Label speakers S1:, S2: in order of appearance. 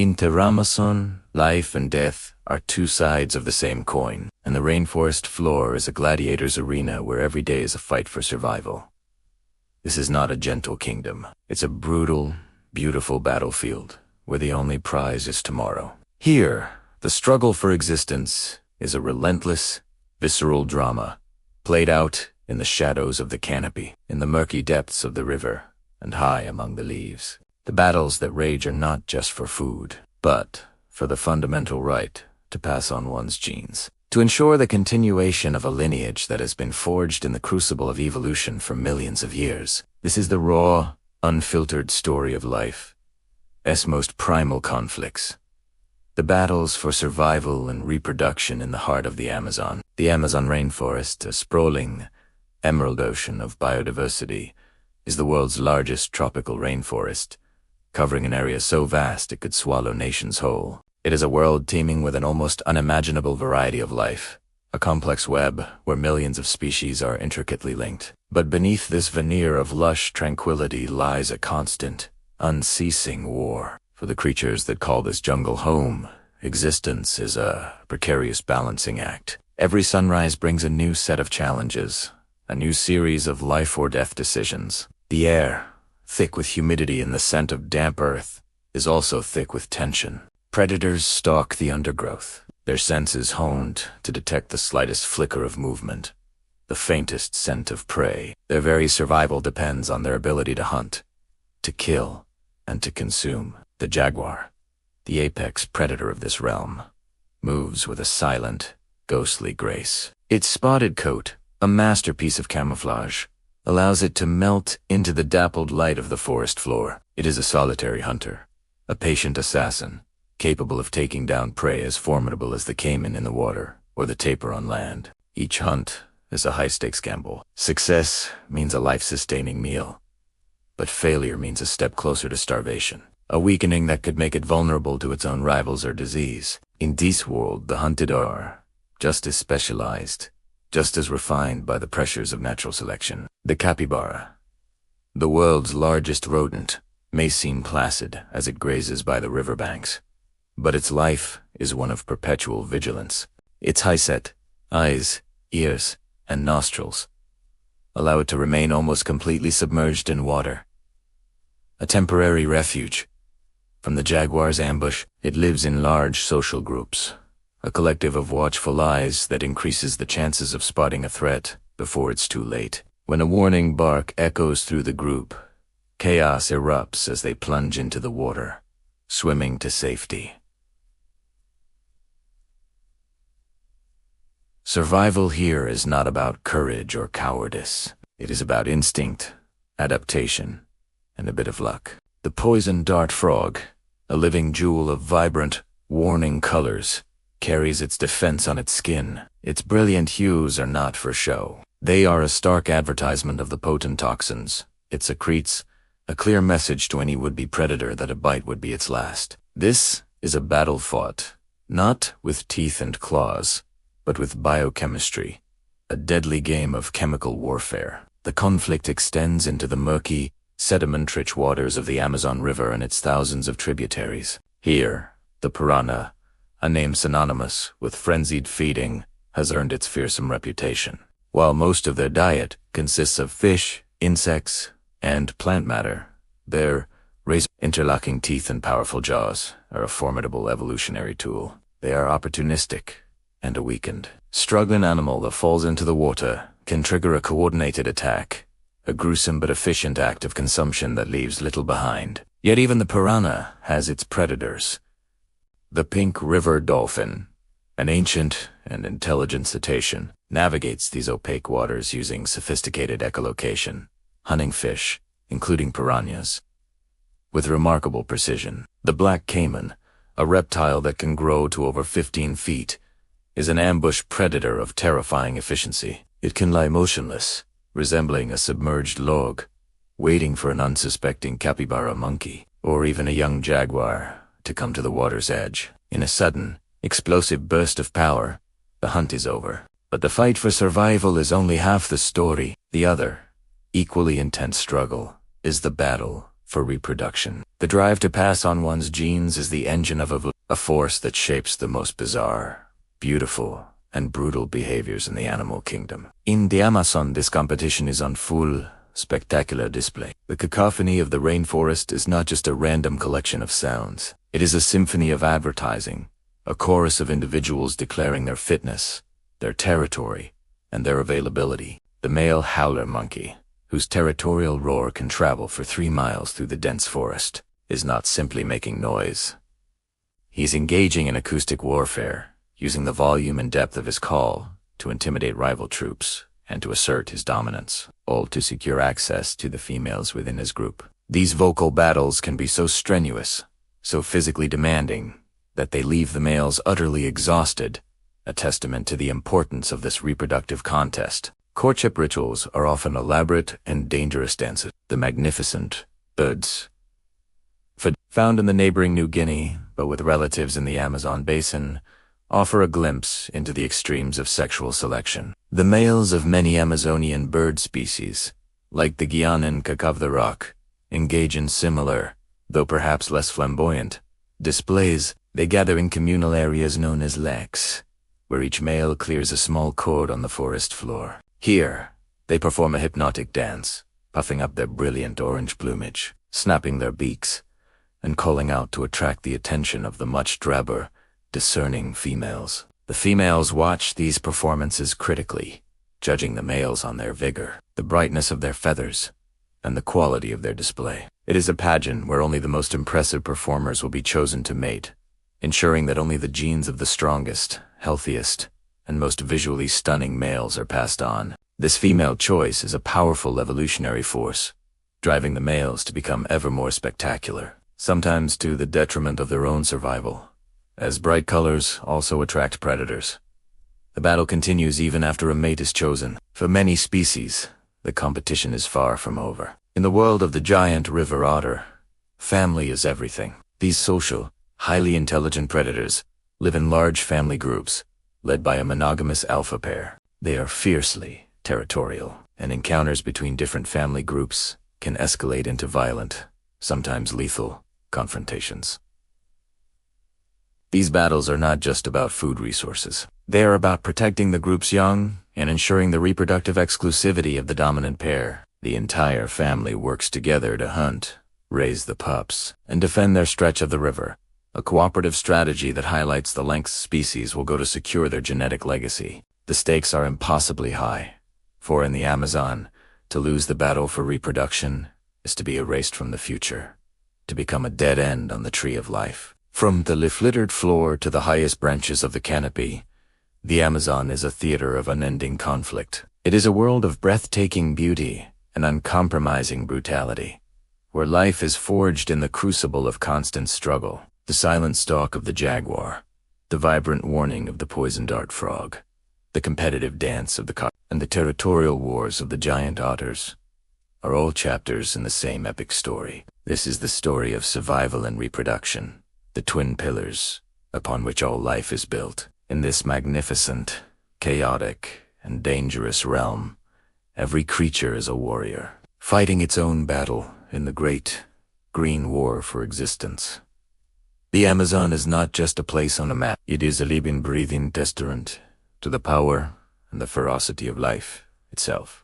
S1: In Terramazon, life and death are two sides of the same coin, and the rainforest floor is a gladiator's arena where every day is a fight for survival. This is not a gentle kingdom. It's a brutal, beautiful battlefield where the only prize is tomorrow. Here, the struggle for existence is a relentless, visceral drama, played out in the shadows of the canopy, in the murky depths of the river, and high among the leaves. The battles that rage are not just for food, but for the fundamental right to pass on one's genes, to ensure the continuation of a lineage that has been forged in the crucible of evolution for millions of years. This is the raw, unfiltered story of life's most primal conflicts. The battles for survival and reproduction in the heart of the Amazon. The Amazon rainforest, a sprawling emerald ocean of biodiversity, is the world's largest tropical rainforest, covering an area so vast it could swallow nations whole. It is a world teeming with an almost unimaginable variety of life, a complex web where millions of species are intricately linked. But beneath this veneer of lush tranquility lies a constant, unceasing war. For the creatures that call this jungle home, existence is a precarious balancing act. Every sunrise brings a new set of challenges, a new series of life-or-death decisions. The air, thick with humidity and the scent of damp earth, is also thick with tension. Predators stalk the undergrowth, their senses honed to detect the slightest flicker of movement, the faintest scent of prey. Their very survival depends on their ability to hunt, to kill, and to consume. The jaguar, the apex predator of this realm, moves with a silent, ghostly grace. Its spotted coat, a masterpiece of camouflage, allows it to melt into the dappled light of the forest floor. It is a solitary hunter, a patient assassin, capable of taking down prey as formidable as the caiman in the water or the tapir on land. Each hunt is a high-stakes gamble. Success means a life-sustaining meal, but failure means a step closer to starvation, a weakening that could make it vulnerable to its own rivals or disease. In this world, the hunted are just as specialized, just as refined by the pressures of natural selection. The capybara, the world's largest rodent, may seem placid as it grazes by the riverbanks, but its life is one of perpetual vigilance. Its high-set eyes, ears, and nostrils allow it to remain almost completely submerged in water. A temporary refuge from the jaguar's ambush, it lives in large social groups, a collective of watchful eyes that increases the chances of spotting a threat before it's too late. When a warning bark echoes through the group, chaos erupts as they plunge into the water, swimming to safety. Survival here is not about courage or cowardice. It is about instinct, adaptation, and a bit of luck. The poison dart frog, a living jewel of vibrant, warning colors, carries its defense on its skin. Its brilliant hues are not for show. They are a stark advertisement of the potent toxins it secretes, a clear message to any would-be predator that a bite would be its last. This is a battle fought, not with teeth and claws, but with biochemistry, a deadly game of chemical warfare. The conflict extends into the murky, sediment-rich waters of the Amazon River and its thousands of tributaries. Here, the piranha, a name synonymous with frenzied feeding, has earned its fearsome reputation. While most of their diet consists of fish, insects, and plant matter, their interlocking teeth and powerful jaws are a formidable evolutionary tool. They are opportunistic and a weakened, struggling animal that falls into the water can trigger a coordinated attack, a gruesome but efficient act of consumption that leaves little behind. Yet even the piranha has its predators. The pink river dolphin, an ancient and intelligent cetacean, navigates these opaque waters using sophisticated echolocation, hunting fish, including piranhas, with remarkable precision. The black caiman, a reptile that can grow to over 15 feet, is an ambush predator of terrifying efficiency. It can lie motionless, resembling a submerged log, waiting for an unsuspecting capybara monkey, or even a young jaguar, to come to the water's edge. In a sudden, explosive burst of power, the hunt is over. But the fight for survival is only half the story. The other, equally intense struggle is the battle for reproduction. The drive to pass on one's genes is the engine of a force that shapes the most bizarre, beautiful, and brutal behaviors in the animal kingdom. In the Amazon, this competition is on full, spectacular display. The cacophony of the rainforest is not just a random collection of sounds. It is a symphony of advertising, a chorus of individuals declaring their fitness, their territory, and their availability. The male howler monkey, whose territorial roar can travel for 3 miles through the dense forest, is not simply making noise. He's engaging in acoustic warfare, using the volume and depth of his call to intimidate rival troops and to assert his dominance, all to secure access to the females within his group. These vocal battles can be so strenuous, so physically demanding, that they leave the males utterly exhausted, a testament to the importance of this reproductive contest. Courtship rituals are often elaborate and dangerous dances. The magnificent birds, found in the neighboring New Guinea, but with relatives in the Amazon basin, offer a glimpse into the extremes of sexual selection. The males of many Amazonian bird species, like the Guianan cuck of the rock, engage in similar, though perhaps less flamboyant, displays. They gather in communal areas known as leks, where each male clears a small chord on the forest floor. Here, they perform a hypnotic dance, puffing up their brilliant orange plumage, snapping their beaks, and calling out to attract the attention of the much drabber, discerning females. The females watch these performances critically, judging the males on their vigor, the brightness of their feathers, and the quality of their display. It is a pageant where only the most impressive performers will be chosen to mate, ensuring that only the genes of the strongest, healthiest, and most visually stunning males are passed on. This female choice is a powerful evolutionary force, driving the males to become ever more spectacular, sometimes to the detriment of their own survival, as bright colors also attract predators. The battle continues even after a mate is chosen. For many species, the competition is far from over. In the world of the giant river otter, family is everything. These social, highly intelligent predators live in large family groups, led by a monogamous alpha pair. They are fiercely territorial, and encounters between different family groups can escalate into violent, sometimes lethal, confrontations. These battles are not just about food resources. They are about protecting the group's young and ensuring the reproductive exclusivity of the dominant pair. The entire family works together to hunt, raise the pups, and defend their stretch of the river, a cooperative strategy that highlights the lengths species will go to secure their genetic legacy. The stakes are impossibly high, for in the Amazon, to lose the battle for reproduction is to be erased from the future, to become a dead end on the tree of life. From the leaf-littered floor to the highest branches of the canopy, the Amazon is a theater of unending conflict. It is a world of breathtaking beauty and uncompromising brutality, where life is forged in the crucible of constant struggle. The silent stalk of the jaguar, the vibrant warning of the poison dart frog, the competitive dance of the cock, and the territorial wars of the giant otters are all chapters in the same epic story. This is the story of survival and reproduction, the twin pillars upon which all life is built. In this magnificent, chaotic, and dangerous realm, every creature is a warrior, fighting its own battle in the great, green war for existence. The Amazon is not just a place on a map. It is a living, breathing testament to the power and the ferocity of life itself.